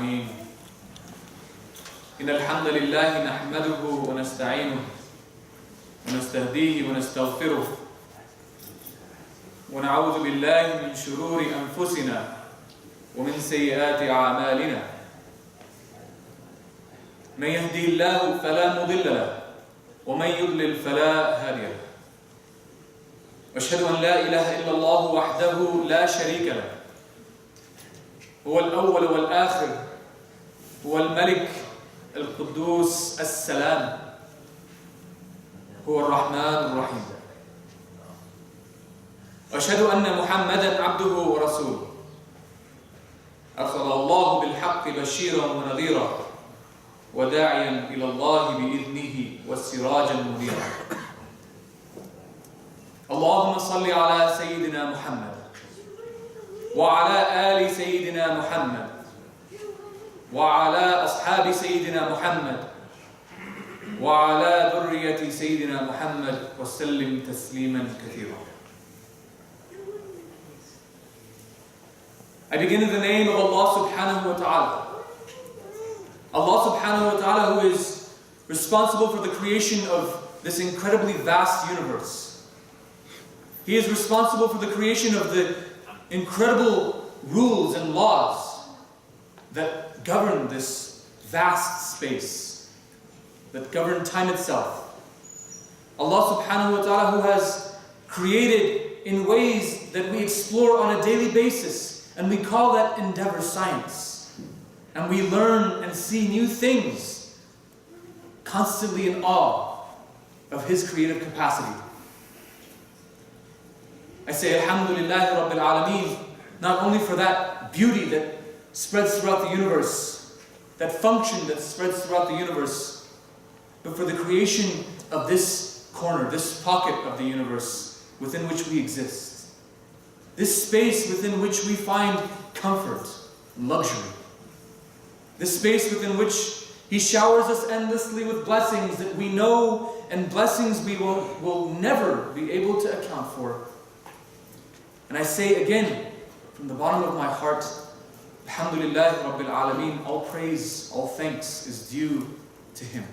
العالمين إن الحمد لله نحمده ونستعينه ونستهديه ونستغفره ونعوذ بالله من شرور أنفسنا ومن سيئات أعمالنا من يهدي الله فلا مضل له ومن يضلل فلا هادي له وأشهد أن لا إله إلا الله وحده لا شريك له هو الأول والآخر هو الملك القدوس السلام هو الرحمن الرحيم وأشهد أن محمدا عبده ورسوله أرسله الله بالحق بشيرا ونذيرا وداعيا إلى الله بإذنه وسراجا منيرا اللهم صل على سيدنا محمد وعلى آل سيدنا محمد وعلى أصحاب سيدنا محمد وعلى ذرية سيدنا محمد وسلم تسليما كثيرا. I begin in the name of Allah subhanahu wa ta'ala. Allah subhanahu wa ta'ala, who is responsible for the creation of this incredibly vast universe. He is responsible for the creation of the incredible rules and laws that govern this vast space, that govern time itself. Allah subhanahu wa ta'ala, who has created in ways that we explore on a daily basis, and we call that endeavor science. And we learn and see new things, constantly in awe of His creative capacity. I say Alhamdulillah Rabbil Alameen, not only for that beauty that spreads throughout the universe, that function that spreads throughout the universe, but for the creation of this corner, this pocket of the universe within which we exist. This space within which we find comfort and luxury. This space within which He showers us endlessly with blessings that we know and blessings we will never be able to account for. And I say again, from the bottom of my heart, Alhamdulillah Rabbil Alameen, all praise, all thanks is due to Him.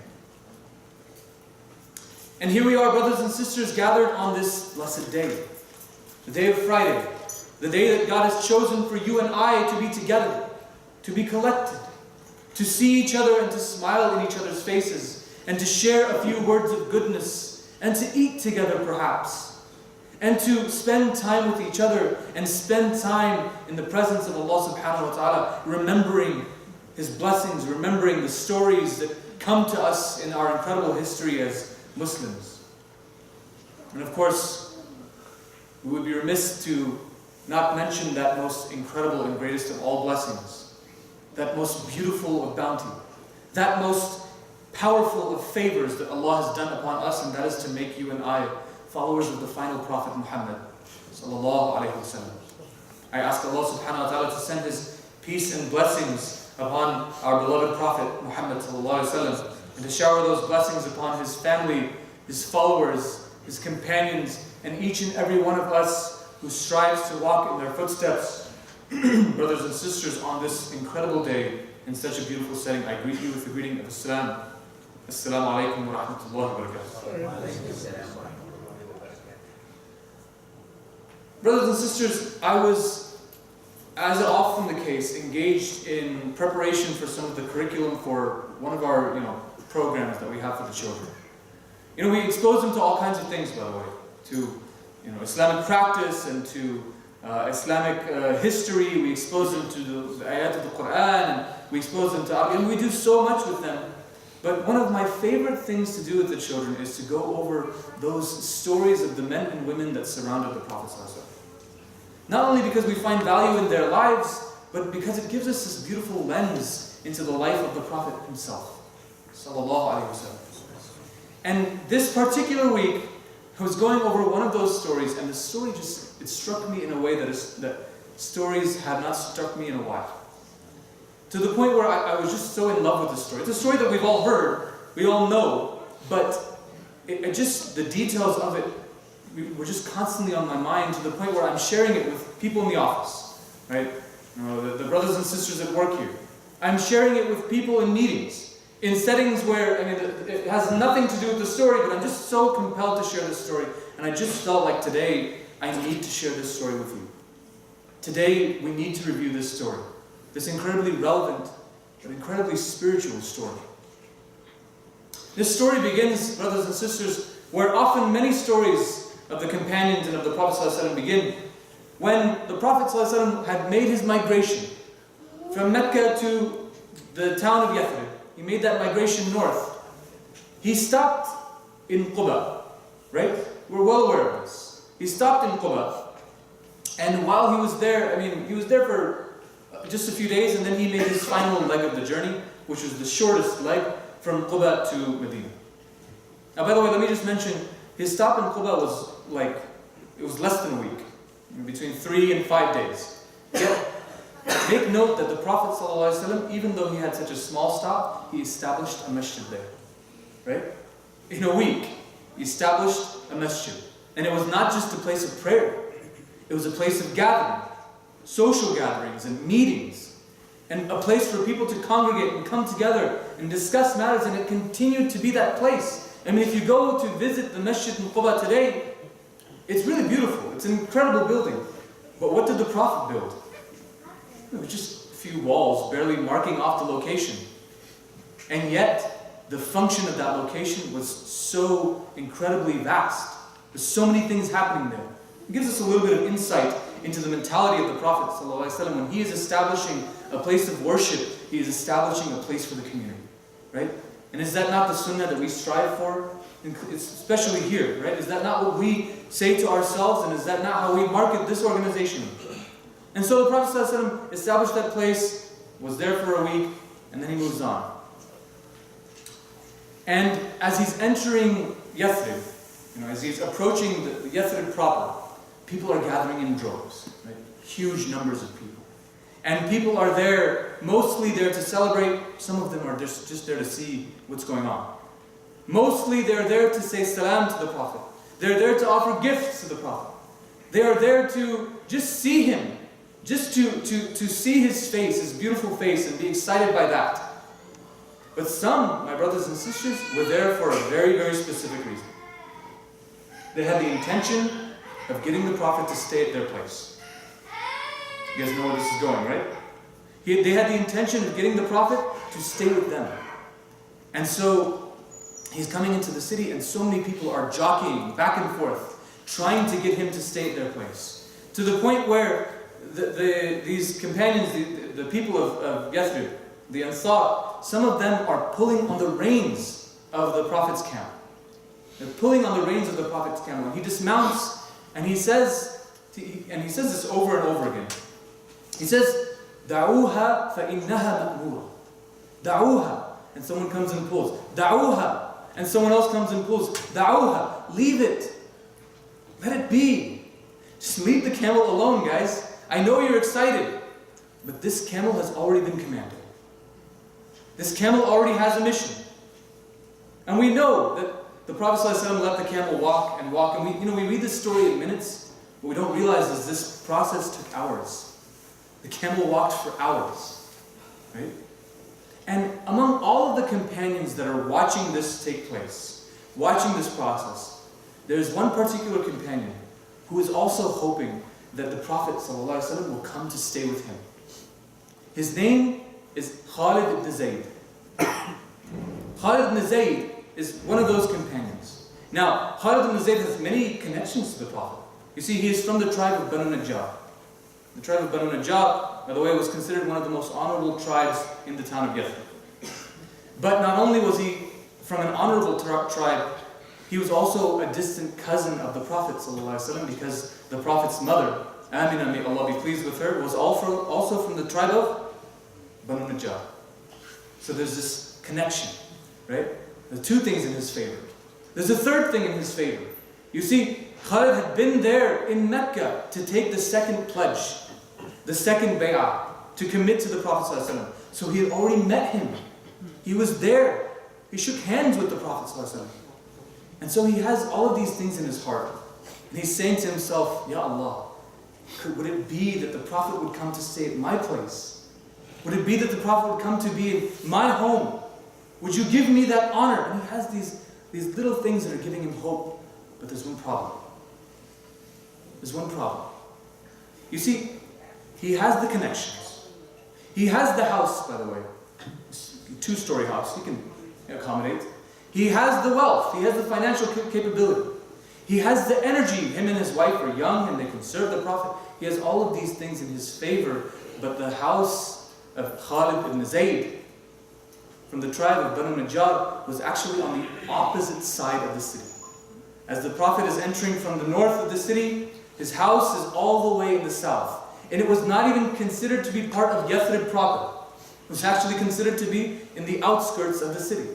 And here we are, brothers and sisters, gathered on this blessed day. The day of Friday, the day that God has chosen for you and I to be together, to be collected, to see each other and to smile in each other's faces, and to share a few words of goodness, and to eat together perhaps, and to spend time with each other, and spend time in the presence of Allah subhanahu wa ta'ala, remembering His blessings, remembering the stories that come to us in our incredible history as Muslims. And of course, we would be remiss to not mention that most incredible and greatest of all blessings, that most beautiful of bounty, that most powerful of favors that Allah has done upon us, and that is to make you and I followers of the final Prophet Muhammad sallallahu alaihi wasallam. I ask Allah subhanahu wa ta'ala to send His peace and blessings upon our beloved Prophet Muhammad sallallahu alaihi wasallam, and to shower those blessings upon his family, his followers, his companions, and each and every one of us who strives to walk in their footsteps. Brothers and sisters, on this incredible day, in such a beautiful setting, I greet you with the greeting of Islam. Assalamu alaikum wa rahmatullahi wa barakatuh. Brothers and sisters, I was, as is often the case, engaged in preparation for some of the curriculum for one of our programs that we have for the children. We expose them to all kinds of things, by the way, to Islamic practice and to Islamic history. We expose them to the ayat of the Quran, and we expose them to Arabic, and we do so much with them. But one of my favorite things to do with the children is to go over those stories of the men and women that surrounded the Prophet ﷺ. Not only because we find value in their lives, but because it gives us this beautiful lens into the life of the Prophet himself, sallallahu alaihi wasallam. And this particular week, I was going over one of those stories, and the story it struck me in a way that stories had not struck me in a while. To the point where I was just so in love with the story. It's a story that we've all heard, we all know, but the details of it were just constantly on my mind, to the point where I'm sharing it with people in the office, right? The brothers and sisters at work here. I'm sharing it with people in meetings, in settings where, I mean, it has nothing to do with the story, but I'm just so compelled to share this story. And I just felt like today, I need to share this story with you. Today, we need to review this story. This incredibly relevant, but incredibly spiritual story. This story begins, brothers and sisters, where often many stories of the companions and of the Prophet ﷺ begin, when the Prophet ﷺ had made his migration from Mecca to the town of Yathrib. He made that migration north. He stopped in Khutba, right? We're well aware of this. He stopped in Khutba, and while he was there, I mean, he was there for just a few days, and then he made his final leg of the journey, which was the shortest leg from Khutba to Medina. Now, by the way, let me just mention, his stop in Khutba was like, it was less than a week, between 3 and 5 days. Yet, make note that the Prophet ﷺ, even though he had such a small stop, he established a masjid there, right? In a week, he established a masjid. And it was not just a place of prayer. It was a place of gathering, social gatherings and meetings, and a place for people to congregate and come together and discuss matters, and it continued to be that place. I mean, if you go to visit the masjid in Khutba today, it's really beautiful. It's an incredible building. But what did the Prophet build? It was just a few walls, barely marking off the location. And yet, the function of that location was so incredibly vast. There's so many things happening there. It gives us a little bit of insight into the mentality of the Prophet ﷺ. When he is establishing a place of worship, he is establishing a place for the community, right? And is that not the sunnah that we strive for? Especially here, right? Is that not what we say to ourselves, and is that not how we market this organization? And so the Prophet ﷺ established that place, was there for a week, and then he moves on. And as he's entering Yathrib, as he's approaching the Yathrib proper, people are gathering in droves, right? Huge numbers of people. And people are there, mostly there to celebrate. Some of them are just there to see what's going on. Mostly they're there to say salam to the Prophet. They're there to offer gifts to the Prophet. They are there to just see him, just to see his face, his beautiful face, and be excited by that. But some, my brothers and sisters, were there for a very, very specific reason. They had the intention of getting the Prophet to stay at their place. You guys know where this is going, right? They had the intention of getting the Prophet to stay with them. And so, he's coming into the city, and so many people are jockeying back and forth, trying to get him to stay at their place. To the point where these companions, the people of Yathrib, the Ansar, some of them are pulling on the reins of the Prophet's camel. They're pulling on the reins of the Prophet's camel. And he dismounts, and he says this over and over again. He says, "Da'uha فَإِنَّهَا مَأْمُورَةٌ." Da'uha. And someone comes and pulls. Da'uha. And someone else comes and pulls. Da'uha. Leave it. Let it be. Just leave the camel alone, guys. I know you're excited, but this camel has already been commanded. This camel already has a mission. And we know that the Prophet ﷺ let the camel walk and walk. And we read this story in minutes. What we don't realize is this process took hours. The camel walked for hours. Right? And among all of the companions that are watching this take place, watching this process, there's one particular companion who is also hoping that the Prophet ﷺ will come to stay with him. His name is Khalid ibn Zayd. Khalid ibn Zayd is one of those companions. Now, Khalid ibn Zayd has many connections to the Prophet. You see, he is from the tribe of Banu Najjar. The tribe of Banu Najjar, by the way, was considered one of the most honorable tribes in the town of Yathrib. But not only was he from an honorable tribe, he was also a distant cousin of the Prophet ﷺ, because the Prophet's mother, Amina, may Allah be pleased with her, was also from the tribe of Banu Najjar. So there's this connection, right? There's two things in his favor. There's a third thing in his favor. You see, Khalid had been there in Mecca to take the second pledge, the second bay'ah, to commit to the Prophet ﷺ. So he had already met him. He was there. He shook hands with the Prophet ﷺ. And so he has all of these things in his heart. And he's saying to himself, Ya Allah, would it be that the Prophet would come to stay at my place? Would it be that the Prophet would come to be in my home? Would you give me that honor? And he has these little things that are giving him hope. But there's one problem. There's one problem. You see, he has the connections. He has the house, by the way. Two-story house. He can accommodate. He has the wealth. He has the financial capability. He has the energy. Him and his wife are young and they can serve the Prophet. He has all of these things in his favor. But the house of Khalid ibn Zayd from the tribe of Banu Najjar was actually on the opposite side of the city. As the Prophet is entering from the north of the city, his house is all the way in the south. And it was not even considered to be part of Yathrib proper. It was actually considered to be in the outskirts of the city.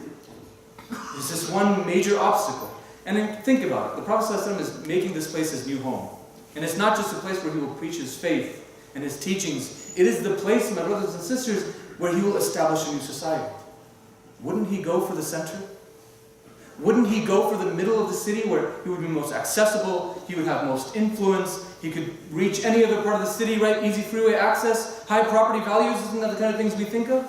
It's just one major obstacle. And then think about it. The Prophet ﷺ is making this place his new home. And it's not just a place where he will preach his faith and his teachings. It is the place, my brothers and sisters, where he will establish a new society. Wouldn't he go for the center? Wouldn't he go for the middle of the city where he would be most accessible, he would have most influence, he could reach any other part of the city, right? Easy freeway access, high property values, isn't that the kind of things we think of?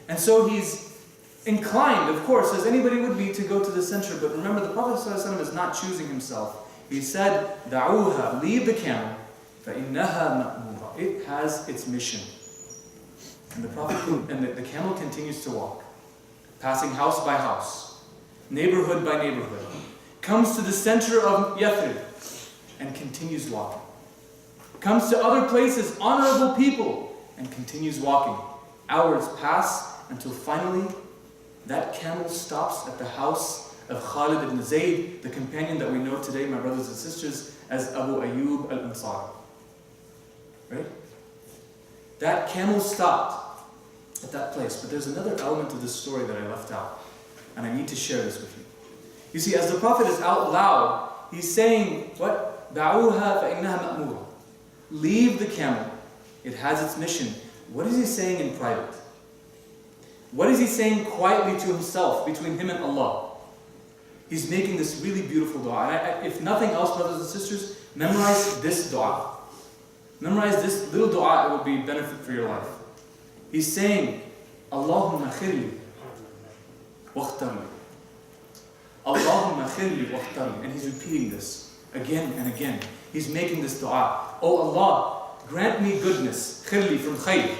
And so he's inclined, of course, as anybody would be, to go to the center. But remember, the Prophet ﷺ is not choosing himself. He said, "Da'uha, leave the camel, فَإِنَّهَا مَأْمُورَةٌ." It has its mission. And the Prophet and the camel continues to walk, passing house by house, neighborhood by neighborhood, comes to the center of Yathrib and continues walking. Comes to other places, honorable people, and continues walking. Hours pass until finally that camel stops at the house of Khalid ibn Zayd, the companion that we know today, my brothers and sisters, as Abu Ayyub al-Ansari. Right? That camel stopped at that place. But there's another element of this story that I left out. And I need to share this with you. You see, as the Prophet is out loud, he's saying, what? دَعُوهَا فَإِنَّهَا مَأْمُورَةٌ. Leave the camel. It has its mission. What is he saying in private? What is he saying quietly to himself, between him and Allah? He's making this really beautiful dua. And if nothing else, brothers and sisters, memorize this dua. Memorize this little dua, it will be benefit for your life. He's saying, Allahumma khirli wakhtarli. Allahumma khirli wakhtarli. And he's repeating this again and again. He's making this dua. Oh Allah, grant me goodness. Khirli from khayr.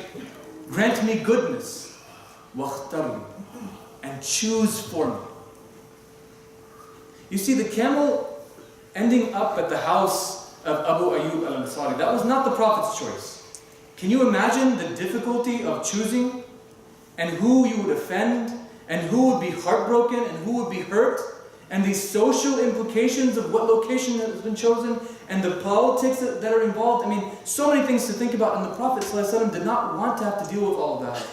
Grant me goodness. Wakhtarli. And choose for me. You see, the camel ending up at the house of Abu Ayyub al-Ansari, that was not the Prophet's choice. Can you imagine the difficulty of choosing, and who you would offend, and who would be heartbroken, and who would be hurt, and the social implications of what location has been chosen, and the politics that are involved? I mean, so many things to think about, and the Prophet ﷺ did not want to have to deal with all of that.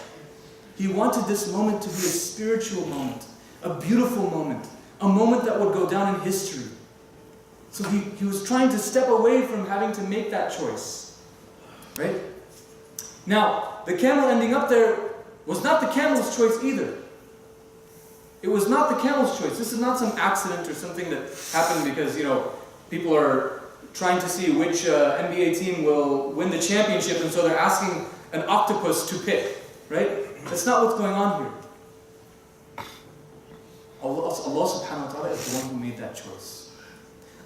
He wanted this moment to be a spiritual moment, a beautiful moment, a moment that would go down in history. So he was trying to step away from having to make that choice. Right? Now, the camel ending up there was not the camel's choice either. It was not the camel's choice. This is not some accident or something that happened because, people are trying to see which NBA team will win the championship, and so they're asking an octopus to pick. Right? That's not what's going on here. Allah subhanahu wa ta'ala is the one who made that choice.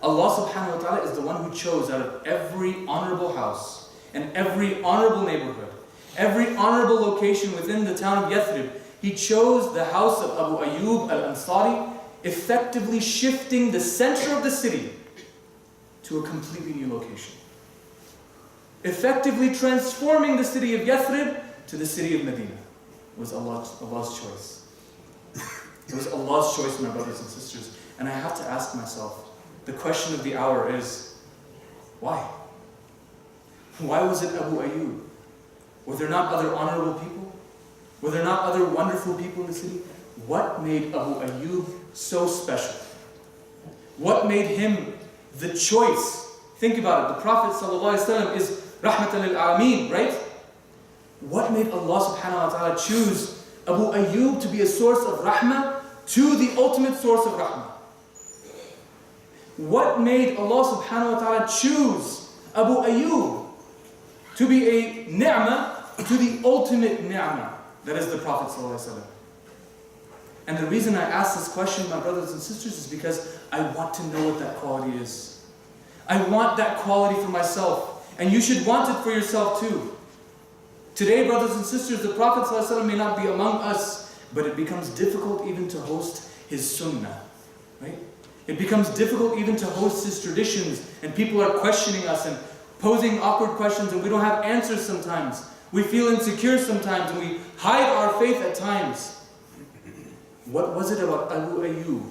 Allah subhanahu wa ta'ala is the one who chose out of every honorable house and every honorable neighborhood, every honorable location within the town of Yathrib. He chose the house of Abu Ayyub al-Ansari, effectively shifting the center of the city to a completely new location. Effectively transforming the city of Yathrib to the city of Medina. It was Allah's choice. It was Allah's choice, my brothers and sisters. And I have to ask myself, the question of the hour is, why? Why was it Abu Ayyub? Were there not other honorable people? Were there not other wonderful people in the city? What made Abu Ayyub so special? What made him the choice? Think about it. The Prophet ﷺ is Rahmatan lil Alameen, right? What made Allah subhanahu wa ta'ala choose Abu Ayyub to be a source of rahmah to the ultimate source of rahmah? What made Allah subhanahu wa ta'ala choose Abu Ayyub to be a ni'mah to the ultimate ni'mah, that is the Prophet ﷺ. And the reason I ask this question, my brothers and sisters, is because I want to know what that quality is. I want that quality for myself, and you should want it for yourself too. Today, brothers and sisters, the Prophet ﷺ may not be among us, but it becomes difficult even to host his sunnah, right? It becomes difficult even to host his traditions, and people are questioning us and posing awkward questions, and we don't have answers sometimes. We feel insecure sometimes, and we hide our faith at times. What was it about Abu Ayyub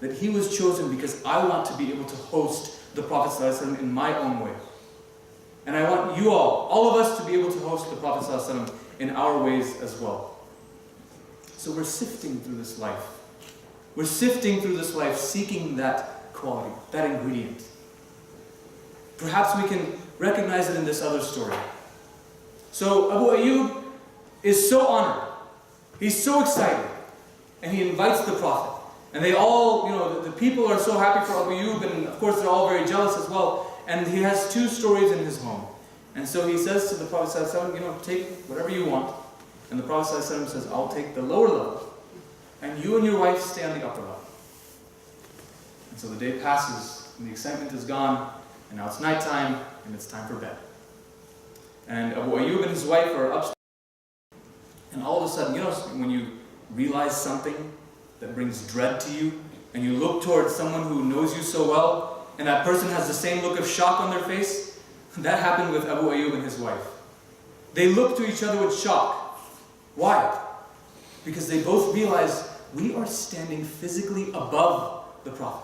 that he was chosen because I want to be able to host the Prophet ﷺ in my own way? And I want you all of us, to be able to host the Prophet ﷺ in our ways as well. So we're sifting through this life. We're sifting through this life seeking that quality, that ingredient. Perhaps we can recognize it in this other story. So Abu Ayyub is so honored. He's so excited. And he invites the Prophet. And they all, the people are so happy for Abu Ayyub, and of course they're all very jealous as well. And he has 2 stories in his home. And so he says to the Prophet ﷺ, take whatever you want. And the Prophet ﷺ says, I'll take the lower level. And you and your wife stay on the upper level. And so the day passes, and the excitement is gone, and now it's nighttime, and it's time for bed. And Abu Ayyub and his wife are upstairs. And all of a sudden, when you realize something that brings dread to you, and you look towards someone who knows you so well, and that person has the same look of shock on their face, that happened with Abu Ayyub and his wife. They looked to each other with shock. Why? Because they both realized we are standing physically above the Prophet.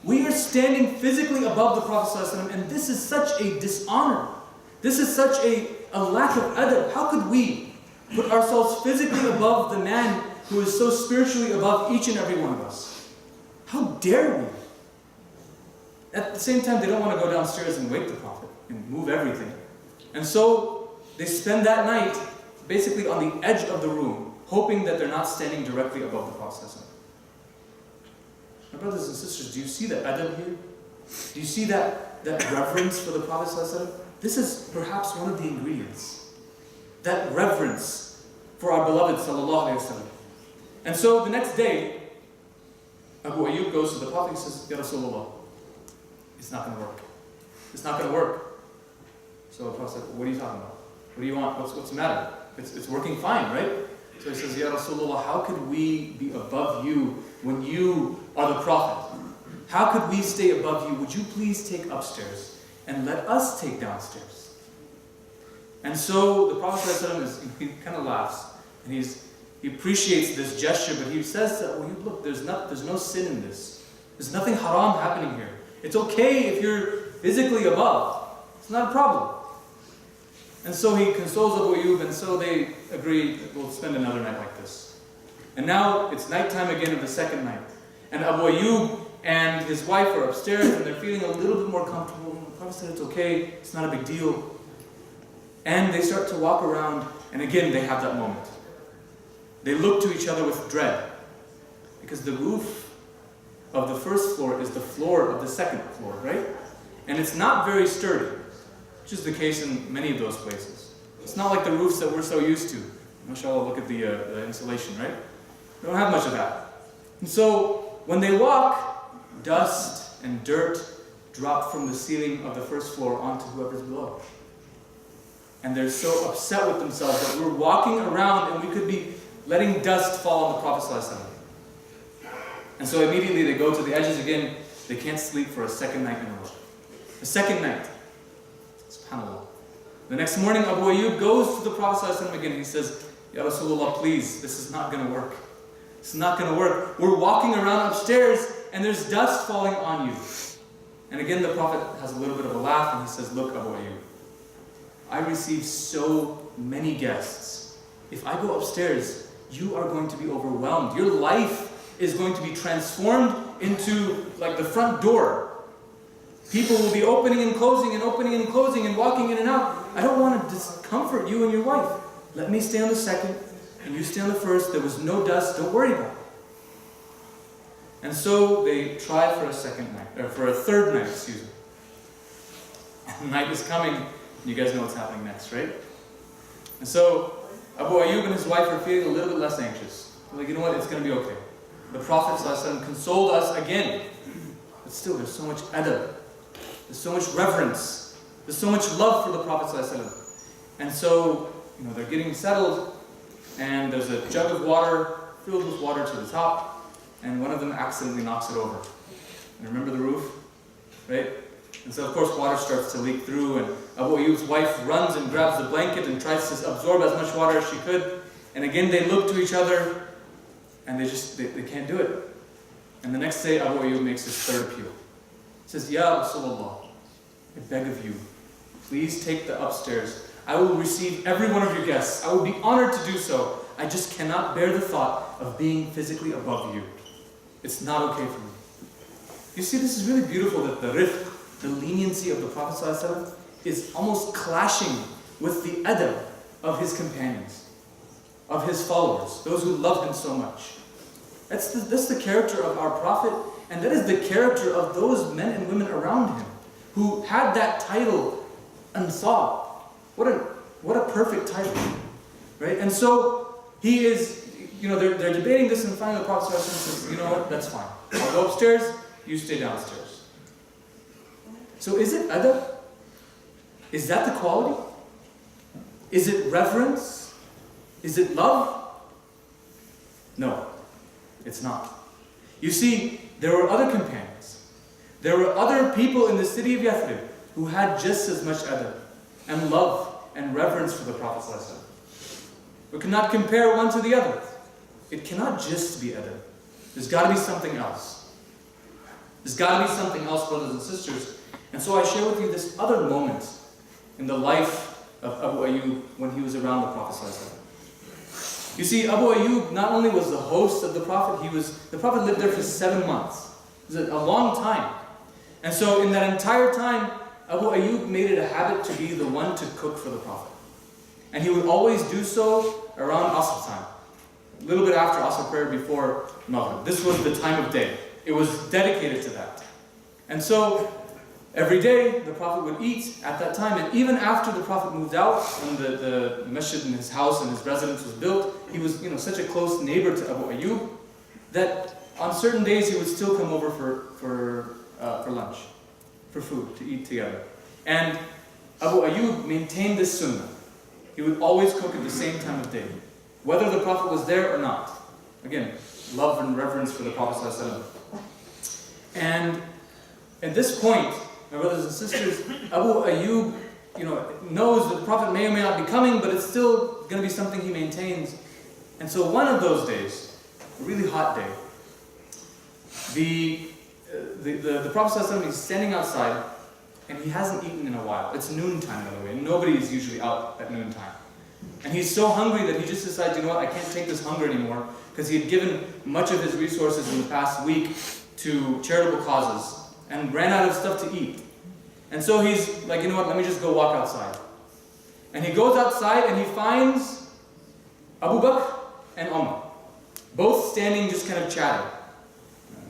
We are standing physically above the Prophet ﷺ, and this is such a dishonor. This is such a lack of adab. How could we put ourselves physically above the man who is so spiritually above each and every one of us? How dare we? At the same time, they don't want to go downstairs and wake the Prophet and move everything. And so they spend that night basically on the edge of the room, hoping that they're not standing directly above the Prophet. My brothers and sisters, do you see that adab here? Do you see that reverence for the Prophet? This is perhaps one of the ingredients. That reverence for our beloved sallallahu alaihi wasallam. And so the next day, Abu Ayyub goes to the Prophet and says, Ya Rasulullah, it's not going to work. It's not going to work. So the Prophet said, what are you talking about? What do you want? What's the matter? It's working fine, right? So he says, Ya Rasulullah, how could we be above you when you are the Prophet? How could we stay above you? Would you please take upstairs and let us take downstairs? And so the Prophet ﷺ he kind of laughs, and he appreciates this gesture, but he says that, well, look, there's no sin in this. There's nothing haram happening here. It's okay if you're physically above. It's not a problem. And so he consoles Abu Ayyub, and so they agree that we'll spend another night like this. And now it's nighttime again of the second night. And Abu Ayyub and his wife are upstairs, and they're feeling a little bit more comfortable. And the Prophet said, it's okay, it's not a big deal. And they start to walk around, and again they have that moment. They look to each other with dread, because the roof of the first floor is the floor of the second floor, right? And it's not very sturdy, which is the case in many of those places. It's not like the roofs that we're so used to. MashaAllah, look at the insulation, right? They don't have much of that. And so when they walk, dust and dirt drop from the ceiling of the first floor onto whoever's below. And they're so upset with themselves that we're walking around and we could be letting dust fall on the Prophet ﷺ. And so immediately they go to the edges again. They can't sleep for a second night in a row. A second night. SubhanAllah. The next morning, Abu Ayyub goes to the Prophet ﷺ again. He says, Ya Rasulullah, please, this is not going to work. It's not going to work. We're walking around upstairs and there's dust falling on you. And again, the Prophet has a little bit of a laugh and he says, look, Abu Ayyub, I receive so many guests. If I go upstairs, you are going to be overwhelmed. Your life is going to be transformed into like the front door. People will be opening and closing and opening and closing and walking in and out. I don't want to discomfort you and your wife. Let me stay on the second and you stay on the first. There was no dust. Don't worry about it. And so they try for a third night, excuse me. And the night is coming. You guys know what's happening next, right? And so Abu Ayyub and his wife are feeling a little bit less anxious. They're like, you know what, it's going to be okay. The Prophet ﷺ consoled us again. But still, there's so much adab. There's so much reverence. There's so much love for the Prophet ﷺ. And so, they're getting settled, and there's a jug of water filled with water to the top, and one of them accidentally knocks it over. And remember the roof? Right? And so, of course, water starts to leak through, and Abu Ayyub's wife runs and grabs the blanket and tries to absorb as much water as she could. And again, they look to each other, and they can't do it. And the next day, Abu Ayyub makes his third appeal. He says, Ya Rasulullah, I beg of you, please take the upstairs. I will receive every one of your guests. I will be honored to do so. I just cannot bear the thought of being physically above you. It's not okay for me. You see, this is really beautiful that the rifq, the leniency of the Prophet ﷺ, is almost clashing with the adab of his companions, of his followers, those who love him so much. That's the character of our Prophet, and that is the character of those men and women around him who had that title, Ansar. What a perfect title, right? And so he is, they're debating this, and finally the Prophet ﷺ says, you know what, that's fine. I'll go upstairs, you stay downstairs. So is it adab? Is that the quality? Is it reverence? Is it love? No, it's not. You see, there were other companions. There were other people in the city of Yathrib who had just as much adab and love and reverence for the Prophet ﷺ. We cannot compare one to the other. It cannot just be adab. There's got to be something else. There's got to be something else, brothers and sisters. And so I share with you this other moment in the life of Abu Ayyub when he was around the Prophet ﷺ. You see, Abu Ayyub not only was the host of the Prophet, the Prophet lived there for 7 months. It was a long time. And so in that entire time, Abu Ayyub made it a habit to be the one to cook for the Prophet. And he would always do so around Asr time. A little bit after Asr prayer, before Maghrib. This was the time of day. It was dedicated to that. And so every day the Prophet would eat at that time. And even after the Prophet moved out and the masjid in his house and his residence was built, he was such a close neighbor to Abu Ayyub that on certain days he would still come over for lunch, for food, to eat together. And Abu Ayyub maintained this sunnah. He would always cook at the same time of day, whether the Prophet was there or not. Again, love and reverence for the Prophet ﷺ. And at this point, my brothers and sisters, Abu Ayyub, knows that the Prophet may or may not be coming, but it's still going to be something he maintains. And so one of those days, a really hot day, the Prophet ﷺ is standing outside, and he hasn't eaten in a while. It's noontime, by the way, and nobody is usually out at noontime. And he's so hungry that he just decides, I can't take this hunger anymore, because he had given much of his resources in the past week to charitable causes, and ran out of stuff to eat. And so he's like, let me just go walk outside. And he goes outside, and he finds Abu Bakr and Umar, both standing just kind of chatting.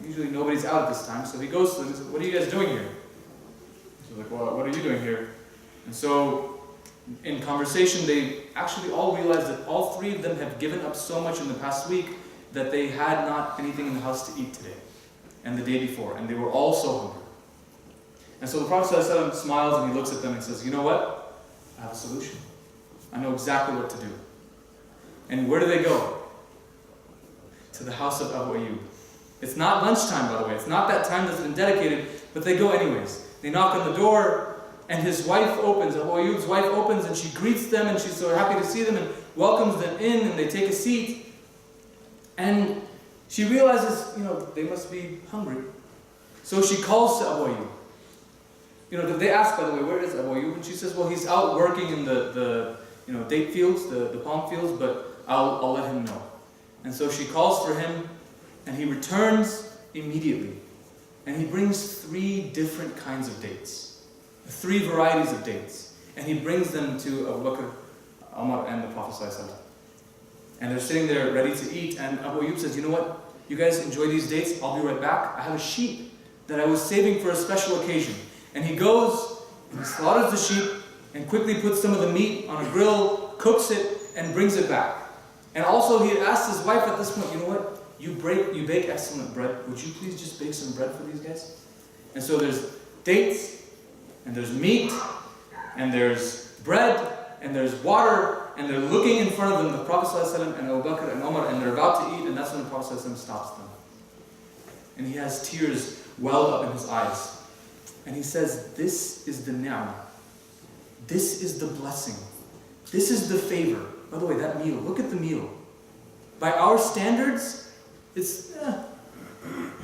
Usually nobody's out at this time, so he goes to them and says, what are you guys doing here? He's like, well, what are you doing here? And so, in conversation, they actually all realized that all three of them had given up so much in the past week that they had not anything in the house to eat today and the day before, and they were all so hungry. And so the Prophet ﷺ smiles and he looks at them and says, you know what? I have a solution. I know exactly what to do. And where do they go? To the house of Abu Ayyub. It's not lunchtime, by the way. It's not that time that's been dedicated, but they go anyways. They knock on the door, and his wife opens, Abu Ayyub's wife opens, and she greets them, and she's so happy to see them, and welcomes them in, and they take a seat. And she realizes, they must be hungry. So she calls to Abu Ayyub. They ask, by the way, where is Abu Ayyub? And she says, well, he's out working in the date fields, the palm fields, but I'll let him know. And so she calls for him, and he returns immediately. And he brings 3 different kinds of dates. 3 varieties of dates. And he brings them to Abu Bakr, Umar, and the Prophet ﷺ. And they're sitting there ready to eat. And Abu Ayyub says, you know what? You guys enjoy these dates. I'll be right back. I have a sheep that I was saving for a special occasion. And he goes and he slaughters the sheep and quickly puts some of the meat on a grill, cooks it, and brings it back. And also he had asked his wife at this point, you know what? You bake excellent bread. Would you please just bake some bread for these guys? And so there's dates, and there's meat, and there's bread, and there's water, and they're looking in front of them, the Prophet ﷺ and Abu Bakr and Umar, and they're about to eat, and that's when the Prophet ﷺ stops them. And he has tears welled up in his eyes. And he says, this is the ni'mah. This is the blessing. This is the favor. By the way, that meal, look at the meal. By our standards, it's,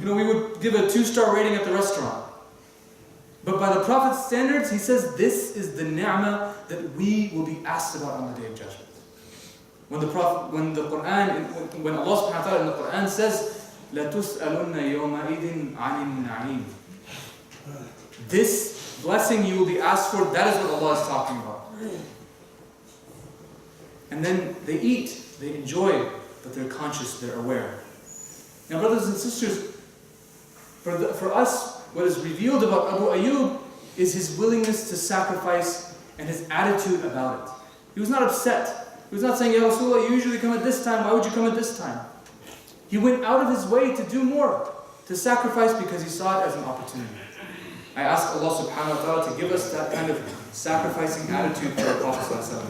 we would give a 2-star rating at the restaurant. But by the Prophet's standards, he says, this is the ni'mah that we will be asked about on the Day of Judgment. When Allah subhanahu wa ta'ala in the Quran says, لَتُسْأَلُنَّ يَوْمَئِذٍ عَنِ النَّعِيمِ. This blessing you will be asked for, that is what Allah is talking about. And then they eat, they enjoy, but they're conscious, they're aware. Now brothers and sisters, for us, what is revealed about Abu Ayyub is his willingness to sacrifice and his attitude about it. He was not upset. He was not saying, Ya Rasulullah, you usually come at this time, why would you come at this time? He went out of his way to do more, to sacrifice because he saw it as an opportunity. I ask Allah subhanahu wa ta'ala to give us that kind of sacrificing attitude to our Prophet ﷺ.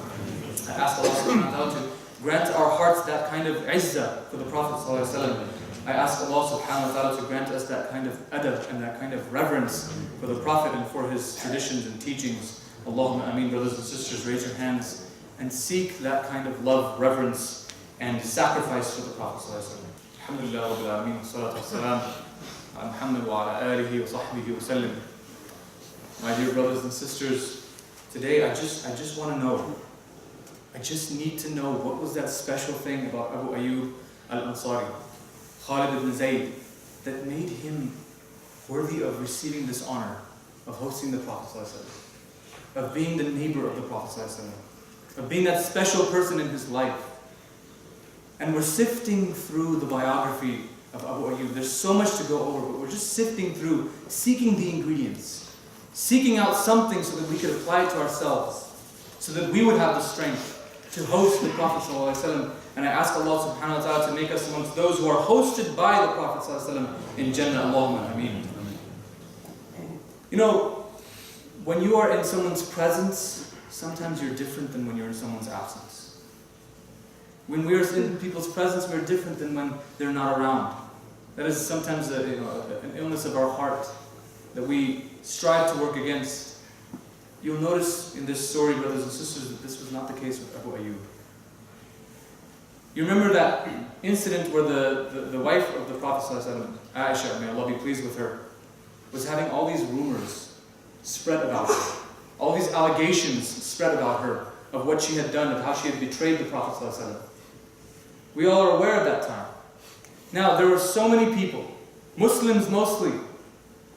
I ask Allah subhanahu wa ta'ala to grant our hearts that kind of izzah for the Prophet ﷺ. I ask Allah subhanahu wa ta'ala to grant us that kind of adab and that kind of reverence for the Prophet and for his traditions and teachings. Allahumma ameen. Brothers and sisters, raise your hands and seek that kind of love, reverence, and sacrifice for the Prophet ﷺ. Alhamdulillah Rabbil Alameen, salatu wassalam, ala Muhammad wa ala alihi wa sahbihi wa sallim. My dear brothers and sisters, today I just want to know, I just need to know what was that special thing about Abu Ayyub al-Ansari, Khalid ibn Zayd, that made him worthy of receiving this honor of hosting the Prophet ﷺ, of being the neighbor of the Prophet ﷺ, of being that special person in his life. And we're sifting through the biography of Abu Ayyub. There's so much to go over, but we're just sifting through, seeking the ingredients, seeking out something so that we could apply it to ourselves, so that we would have the strength to host the Prophet ﷺ. And I ask Allah subhanahu wa ta'ala to make us amongst those who are hosted by the Prophet ﷺ in Jannah. Allahumma ameen. You know, when you are in someone's presence, sometimes you're different than when you're in someone's absence. When we're in people's presence, we're different than when they're not around. That is sometimes an illness of our heart that we strive to work against. You'll notice in this story, brothers and sisters, that this was not the case with Abu Ayyub. You remember that incident where the wife of the Prophet ﷺ, Aisha, may Allah be pleased with her, was having all these rumors spread about her, all these allegations spread about her, of what she had done, of how she had betrayed the Prophet ﷺ. We all are aware of that time. Now, there were so many people, Muslims mostly,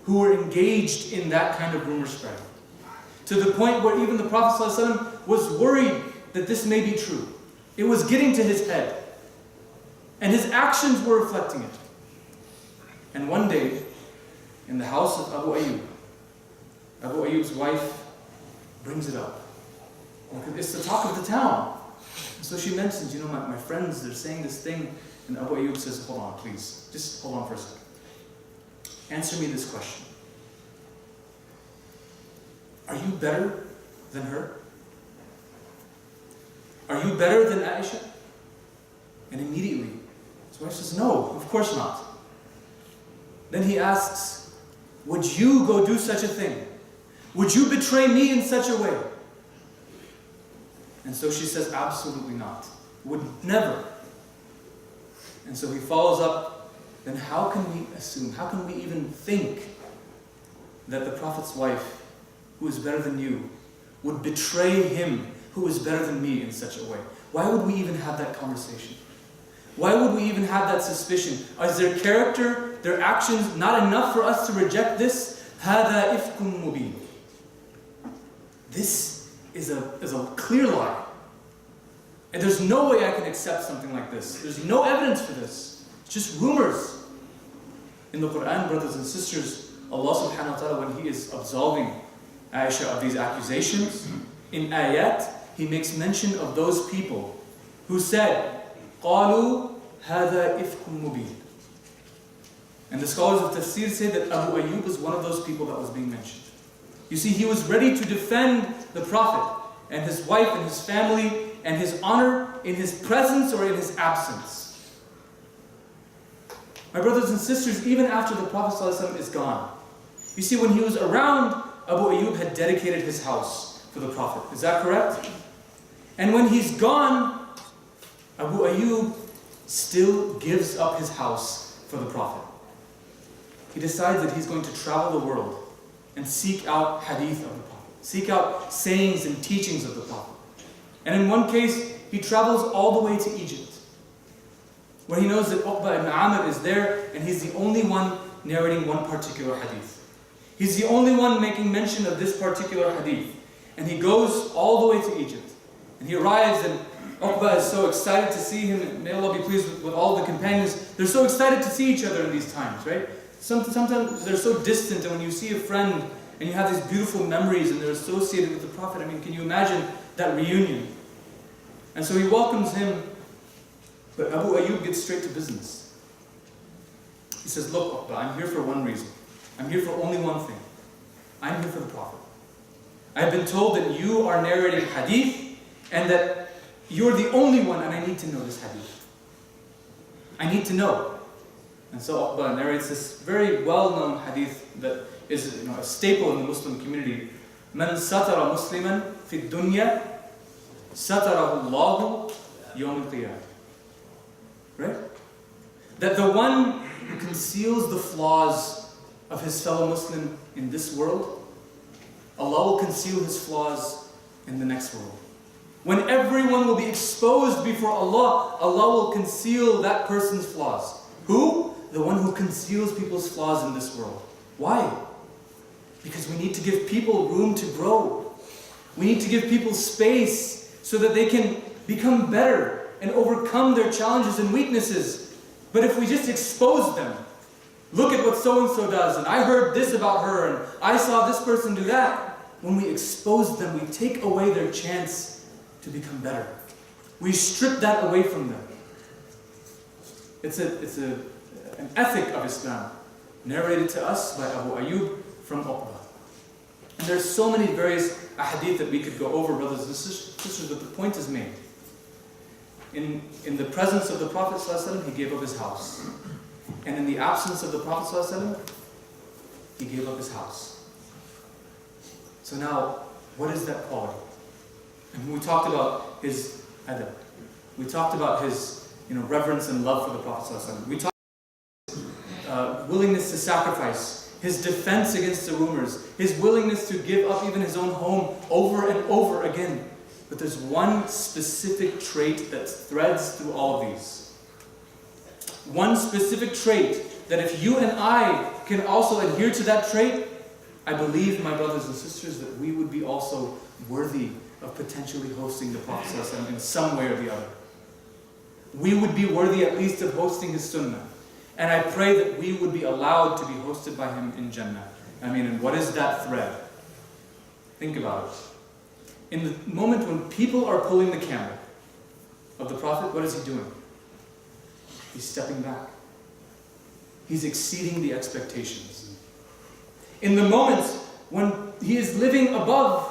who were engaged in that kind of rumor spread, to the point where even the Prophet ﷺ was worried that this may be true. It was getting to his head, and his actions were reflecting it. And one day, in the house of Abu Ayyub's wife brings it up. It's the talk of the town. And so she mentions, my friends, they're saying this thing. And Abu Ayyub says, hold on, please. Just hold on for a second. Answer me this question. Are you better than her? Are you better than Aisha? And immediately, his wife says, no, of course not. Then he asks, would you go do such a thing? Would you betray me in such a way? And so she says, absolutely not. Would never. And so he follows up, then how can we assume, how can we even think that the Prophet's wife, who is better than you, would betray him, who is better than me, in such a way? Why would we even have that conversation? Why would we even have that suspicion? Is their character, their actions not enough for us to reject this? هَذَا إِفْكٌ مُبِينٌ. This is a clear lie. And there's no way I can accept something like this. There's no evidence for this. It's just rumors. In the Quran, brothers and sisters, Allah subhanahu wa ta'ala, when He is absolving Aisha of these accusations, in ayat, he makes mention of those people who said, قَالُوا هَذَا إِفْكٌ مُبِينٌ. And the scholars of tafsir say that Abu Ayyub was one of those people that was being mentioned. You see, he was ready to defend the Prophet and his wife and his family and his honor in his presence or in his absence. My brothers and sisters, even after the Prophet ﷺ is gone, you see, when he was around, Abu Ayyub had dedicated his house for the Prophet. Is that correct? And when he's gone, Abu Ayyub still gives up his house for the Prophet. He decides that he's going to travel the world and seek out hadith of the Prophet, seek out sayings and teachings of the Prophet. And in one case, he travels all the way to Egypt, where he knows that Uqba ibn Amr is there, and he's the only one narrating one particular hadith. He's the only one making mention of this particular hadith. And he goes all the way to Egypt. And he arrives, and Uqba is so excited to see him, and may Allah be pleased with all the companions. They're so excited to see each other in these times, right? Sometimes they're so distant, and when you see a friend and you have these beautiful memories and they're associated with the Prophet, I mean, can you imagine that reunion? And so he welcomes him, but Abu Ayyub gets straight to business. He says, look, Uqba, I'm here for one reason. I'm here for only one thing. I'm here for the Prophet. I've been told that you are narrating hadith and that you're the only one, and I need to know this hadith. I need to know. And so Uqba narrates this very well-known hadith that is a staple in the Muslim community. مَنْ سَتَرَ مُسْلِمًا فِي الدُّنْيَا سَتَرَهُ اللَّهُ يَوْمَ الْقِيَامَةِ. Right? That the one who conceals the flaws of his fellow Muslim in this world, Allah will conceal his flaws in the next world. When everyone will be exposed before Allah, Allah will conceal that person's flaws. Who? The one who conceals people's flaws in this world. Why? Because we need to give people room to grow. We need to give people space so that they can become better and overcome their challenges and weaknesses. But if we just expose them, look at what so-and-so does, and I heard this about her, and I saw this person do that. When we expose them, we take away their chance to become better. We strip that away from them. It's an ethic of Islam, narrated to us by Abu Ayyub from Uqba. And there's so many various ahadith that we could go over, brothers and sisters, but the point is made. In the presence of the Prophet ﷺ, he gave up his house. And in the absence of the Prophet ﷺ, he gave up his house. So now, what is that quality? And we talked about his adab. We talked about his reverence and love for the Prophet ﷺ. We talked about his willingness to sacrifice, his defense against the rumors, his willingness to give up even his own home over and over again. But there's one specific trait that threads through all of these. One specific trait that if you and I can also adhere to that trait, I believe, my brothers and sisters, that we would be also worthy of potentially hosting the Prophet ﷺ in some way or the other. We would be worthy at least of hosting his sunnah. And I pray that we would be allowed to be hosted by him in Jannah. And what is that thread? Think about it. In the moment when people are pulling the camera of the Prophet, what is he doing? He's stepping back. He's exceeding the expectations. In the moments when he is living above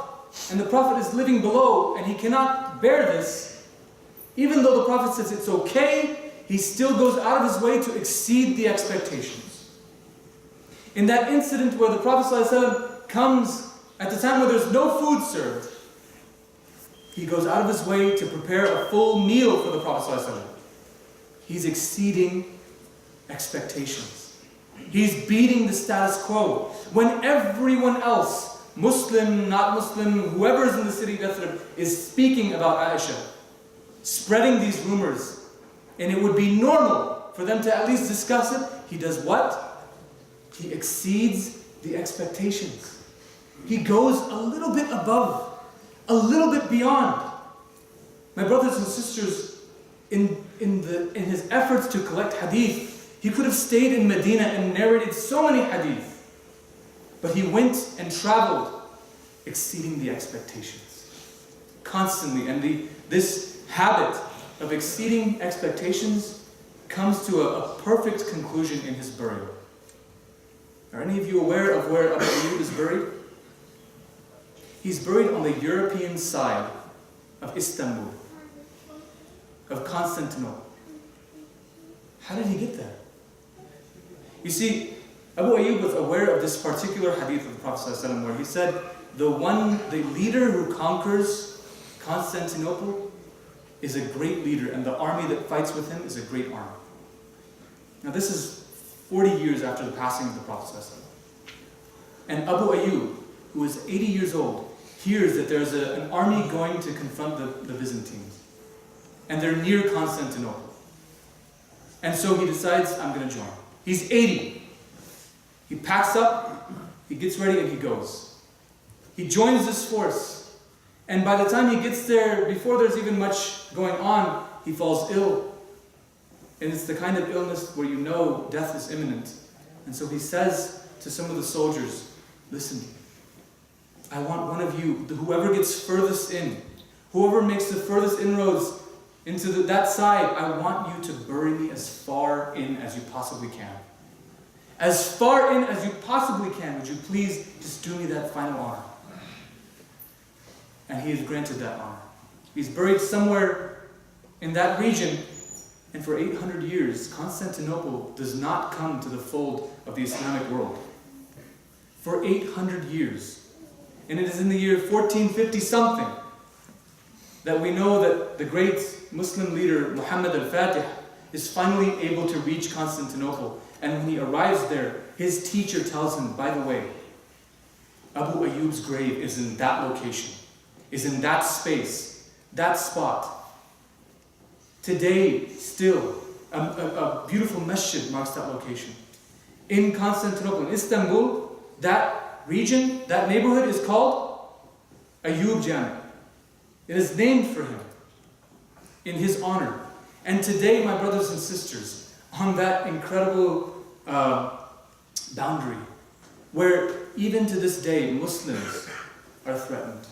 and the Prophet is living below and he cannot bear this, even though the Prophet says it's okay, he still goes out of his way to exceed the expectations. In that incident where the Prophet ﷺ comes at the time where there's no food served, he goes out of his way to prepare a full meal for the Prophet ﷺ. He's exceeding expectations. He's beating the status quo. When everyone else, Muslim, not Muslim, whoever is in the city of Yathrib, is speaking about Aisha, spreading these rumors, and it would be normal for them to at least discuss it, he does what? He exceeds the expectations. He goes a little bit above, a little bit beyond. My brothers and sisters, in his efforts to collect hadith, he could have stayed in Medina and narrated so many hadith. But he went and traveled, exceeding the expectations. constantly. And this habit of exceeding expectations comes to a perfect conclusion in his burial. Are any of you aware of where Abu Ayyub is buried? He's buried on the European side of Istanbul, of Constantinople. How did he get there? You see, Abu Ayyub was aware of this particular hadith of the Prophet ﷺ where he said, the leader who conquers Constantinople is a great leader, and the army that fights with him is a great army. Now this is 40 years after the passing of the Prophet ﷺ. And Abu Ayyub, who is 80 years old, hears that there's an army going to confront the Byzantines. And they're near Constantinople. And so he decides, I'm going to join. He's 80. He packs up, he gets ready, and he goes. He joins this force. And by the time he gets there, before there's even much going on, he falls ill. And it's the kind of illness where you know death is imminent. And so he says to some of the soldiers, listen, I want one of you, whoever gets furthest in, whoever makes the furthest inroads into that side, I want you to bury me as far in as you possibly can. As far in as you possibly can, would you please just do me that final honor? And he is granted that honor. He's buried somewhere in that region, and for 800 years, Constantinople does not come to the fold of the Islamic world. For 800 years. And it is in the year 1450-something that we know that the great Muslim leader Muhammad al-Fatih is finally able to reach Constantinople. And when he arrives there, his teacher tells him, by the way, Abu Ayyub's grave is in that location, is in that space, that spot. Today, still, a beautiful masjid marks that location. In Constantinople, in Istanbul, that region, that neighborhood is called Ayyub Jami. It is named for him, in his honor. And today, my brothers and sisters, on that incredible boundary, where even to this day, Muslims are threatened,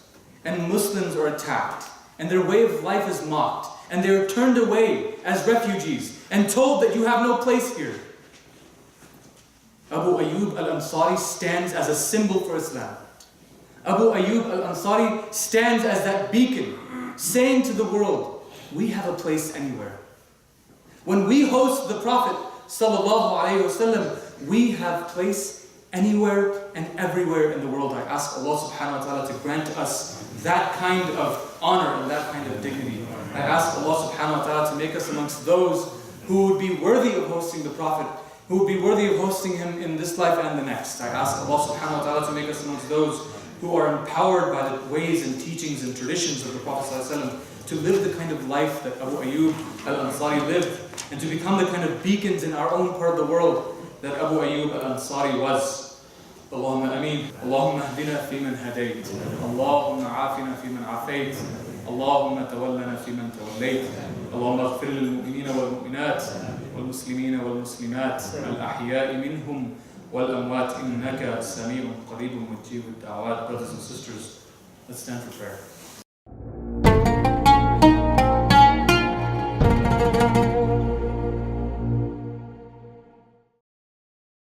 and Muslims are attacked, and their way of life is mocked, and they are turned away as refugees, and told that you have no place here. Abu Ayyub al-Ansari stands as a symbol for Islam. Abu Ayyub al-Ansari stands as that beacon, saying to the world, we have a place anywhere. When we host the Prophet ﷺ, we have place anywhere and everywhere in the world. I ask Allah subhanahu wa ta'ala to grant us that kind of honor and that kind of dignity. I ask Allah subhanahu wa ta'ala to make us amongst those who would be worthy of hosting the Prophet, who would be worthy of hosting him in this life and the next. I ask Allah subhanahu wa ta'ala to make us amongst those who are empowered by the ways and teachings and traditions of the Prophet ﷺ to live the kind of life that Abu Ayyub al-Ansari lived, and to become the kind of beacons in our own part of the world that Abu Ayyub al-Ansari was. Allahumma ameen. Allahumma ahdina fi man hadayt. Allahumma afina fi man afayt. Allahumma tawallana fi man tawallayt. Allahumma aghfir lil mu'minina wal mu'minat wal muslimina wal muslimat al ahya'i minhum wal amwat innaka sami'un qareebun mujibud da'awat. Brothers and sisters, let's stand for prayer.